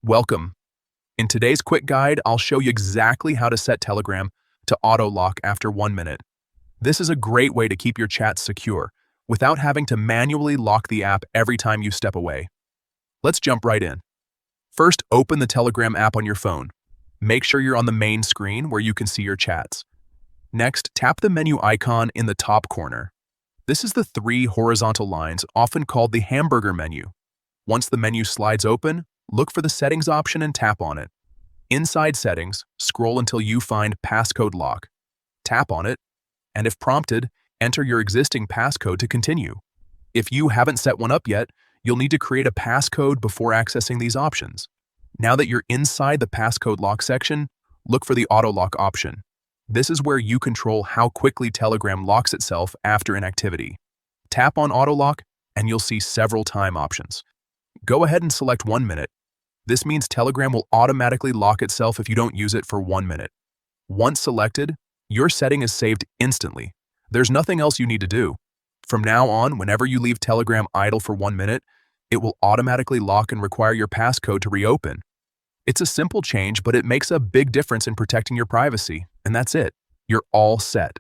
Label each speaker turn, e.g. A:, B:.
A: Welcome. In today's quick guide, I'll show you exactly how to set Telegram to auto lock after 1 minute. This is a great way to keep your chats secure without having to manually lock the app every time you step away. Let's jump right in. First, open the Telegram app on your phone. Make sure you're on the main screen where you can see your chats. Next, tap the menu icon in the top corner. This is the three horizontal lines, often called the hamburger menu. Once the menu slides open, look for the Settings option and tap on it. Inside Settings, scroll until you find Passcode Lock. Tap on it, and if prompted, enter your existing passcode to continue. If you haven't set one up yet, you'll need to create a passcode before accessing these options. Now that you're inside the Passcode Lock section, look for the Auto Lock option. This is where you control how quickly Telegram locks itself after an activity. Tap on Auto Lock, and you'll see several time options. Go ahead and select 1 minute. This means Telegram will automatically lock itself if you don't use it for 1 minute. Once selected, your setting is saved instantly. There's nothing else you need to do. From now on, whenever you leave Telegram idle for 1 minute, it will automatically lock and require your passcode to reopen. It's a simple change, but it makes a big difference in protecting your privacy, and that's it. You're all set.